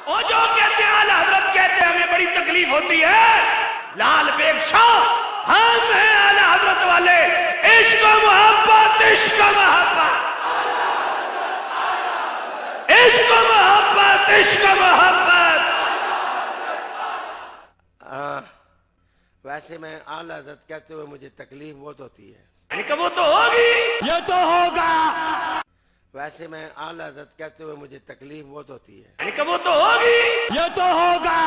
اور جو کہتے ہیں اعلی حضرت کہتے ہیں ہمیں بڑی تکلیف ہوتی ہے، لال بیگ شاہ ہم ہیں اعلی حضرت والے، عشق و محبت، عشق و محبت، عشق و محبت، عشق و محبت۔ ویسے میں اعلی حضرت کہتے ہوئے مجھے تکلیف بہت ہوتی ہے، یعنی کہ وہ تو ہوگی، یہ تو ہوگا، ویسے میں اعلی حضرت کہتے ہوئے مجھے تکلیف بہت ہوتی ہے، یعنی کہ وہ تو ہوگی، یہ تو ہوگا۔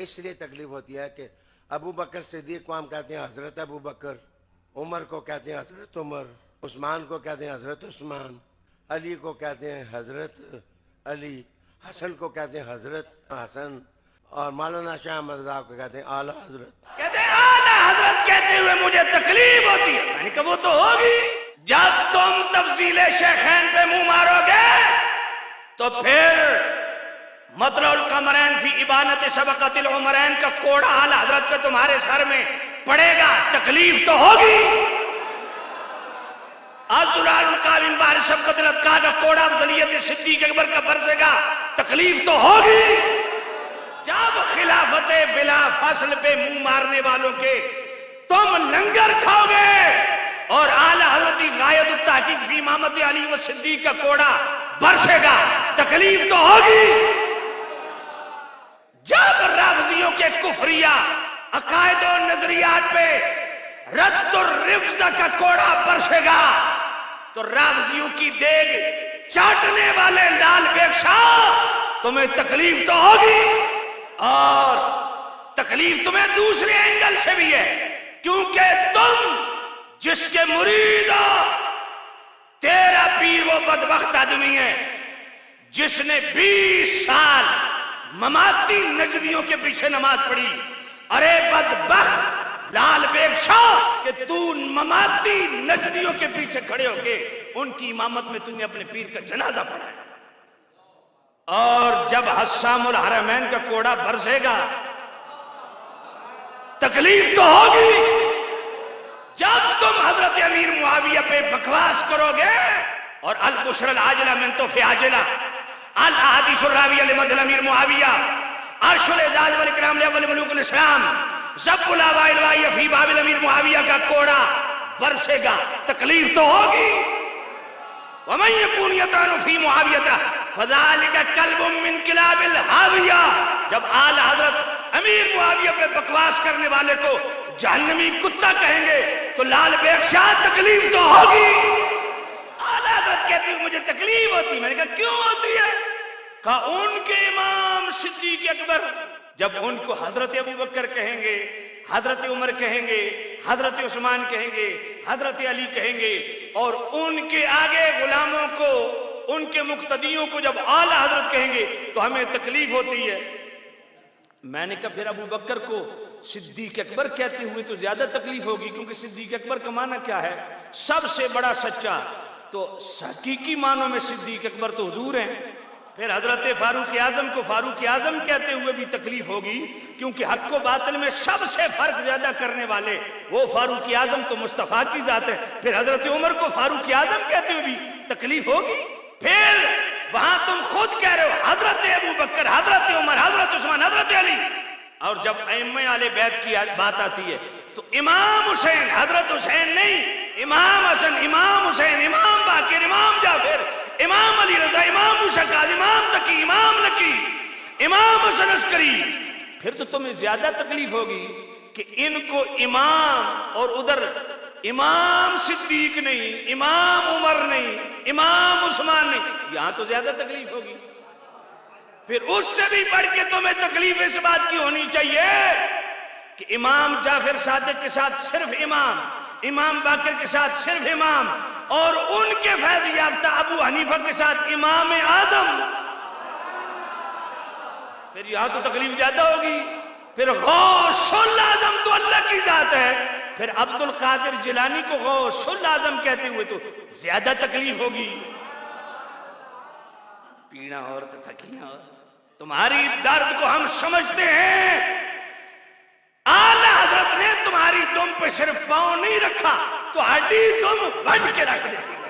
اس لیے تکلیف ہوتی ہے کہ ابو بکر صدیق کو ہم کہتے ہیں حضرت ابو بکر، عمر کو کہتے ہیں حضرت عمر، عثمان کو کہتے ہیں حضرت عثمان، علی کو کہتے ہیں حضرت علی، حسن کو کہتے ہیں حضرت حسن، اور مولانا شاہ احمد رضا کو کہتے ہیں اعلی حضرت۔ کہتے ہیں اعلی حضرت کہتے ہوئے مجھے تکلیف ہوتی ہے، یعنی کہ وہ تو ہوگی۔ جب تم تفضیل شیخین پہ منہ مارو گے تو پھر مطلع القمرین فی ابانت سبقت العمرین کا کوڑا اعلی حضرت کا تمہارے سر میں پڑے گا، تکلیف تو ہوگی۔ عبداللہ القابل بار سبقت الاتقاء کا کوڑا افضلیت صدیق اکبر کا برسے گا، تکلیف تو ہوگی۔ جب خلافت بلا فصل پہ منہ مارنے والوں کے تم لنگر کھاؤ گے اور اعلی حضرت غایت التحقیق فی امامت علی و صدیق کا کوڑا برسے گا، تکلیف تو ہوگی۔ جب رافضیوں کے کفریہ عقائد و نظریات پہ رد الرفض کا کوڑا برسے گا تو رافضیوں کی دیگ چاٹنے والے لال بیگ شاہ تمہیں تکلیف تو ہوگی، اور تکلیف تمہیں دوسرے اینگل سے بھی ہے، کیونکہ تم جس کے مرید ہو، تیرا پیر وہ بدبخت آدمی ہے جس نے 20 سال مماتی نجدیوں کے پیچھے نماز پڑھی۔ ارے بدبخت لال بیگ شاہ کہ تو مماتی نجدیوں کے پیچھے کھڑے ہو کے ان کی امامت میں تم نے اپنے پیر کا جنازہ پڑھا، اور جب حسام الحرمین کا کوڑا برسے گا تکلیف تو ہوگی۔ جب تم حضرت امیر معاویہ پہ بکواس کرو گے اور البشر العاجلہ من توفی عاجلہ، الاحادیث الراویہ لمدح امیر معاویہ، عرش الاعزاز والاکرام لاول ملوک الاسلام، ضب الاوائل الوائیہ فی باب الامیر معاویہ کا کوڑا برسے گا، تکلیف تو ہوگی۔ ومن یکون یطعن فی معاویہ فذلک کلب من کلاب الحاویہ، جب اعلی حضرت امیر معاویہ پہ بکواس کرنے والے کو جہنمی کتا کہیں گے تو لال بیگ شاہ تکلیف تو ہوگی۔ اعلی حضرت کہتی ہیں مجھے تکلیف ہوتی، میں نے کہا کیوں ہوتی ہے؟ کہا ان کے امام صدیق اکبر جب ان کو حضرت ابو بکر کہیں گے، حضرت عمر کہیں گے، حضرت عثمان کہیں گے، حضرت علی کہیں گے، اور ان کے آگے غلاموں کو، ان کے مقتدیوں کو جب اعلی حضرت کہیں گے تو ہمیں تکلیف ہوتی ہے۔ میں نے کہا پھر ابو بکر کو صدیق اکبر کہتے ہوئے تو زیادہ تکلیف ہوگی، کیونکہ صدیق اکبر کا معنی کیا ہے؟ سب سے بڑا سچا، تو حقیقی معنوں میں صدیق اکبر تو حضور ہیں۔ پھر حضرت فاروق اعظم کو فاروق اعظم کہتے ہوئے بھی تکلیف ہوگی، کیونکہ حق و باطل میں سب سے فرق زیادہ کرنے والے وہ فاروق اعظم تو مصطفیٰ کی ذات ہے۔ پھر حضرت عمر کو فاروق اعظم کہتے ہوئے بھی تکلیف ہوگی۔ پھر وہاں تم خود کہہ رہے ہو حضرت ابو بکر، حضرت عمر، حضرت عثمان، حضرت علی، اور جب ائمہ اہل بیت کی بات آتی ہے تو امام حسین، حضرت حسین نہیں، امام حسن، امام حسین، امام باقر، امام جعفر، امام علی رضا، امام موسیٰ کاظم، امام تقی، امام نقی، امام حسن عسکری، پھر تو تمہیں زیادہ تکلیف ہوگی کہ ان کو امام اور ادھر امام صدیق نہیں، امام عمر نہیں، امام عثمان نہیں، یہاں تو زیادہ تکلیف ہوگی۔ پھر اس سے بھی بڑھ کے تمہیں تکلیف اس بات کی ہونی چاہیے کہ امام جعفر صادق کے ساتھ صرف امام، امام باقر کے ساتھ صرف امام، اور ان کے فیض یافتہ ابو حنیفہ کے ساتھ امام اعظم، پھر یہاں تو تکلیف زیادہ ہوگی۔ پھر غوث الاعظم تو اللہ کی ذات ہے، پھر عبد القادر جیلانی کو غوث الاعظم کہتے ہوئے تو زیادہ تکلیف ہوگی۔ پینا اور تھکیاں اور تمہاری درد کو ہم سمجھتے ہیں۔ اعلی حضرت نے تمہاری دم پہ صرف پاؤں نہیں رکھا تو ہڈی دم بڑھ کے رکھ دیتی ہے۔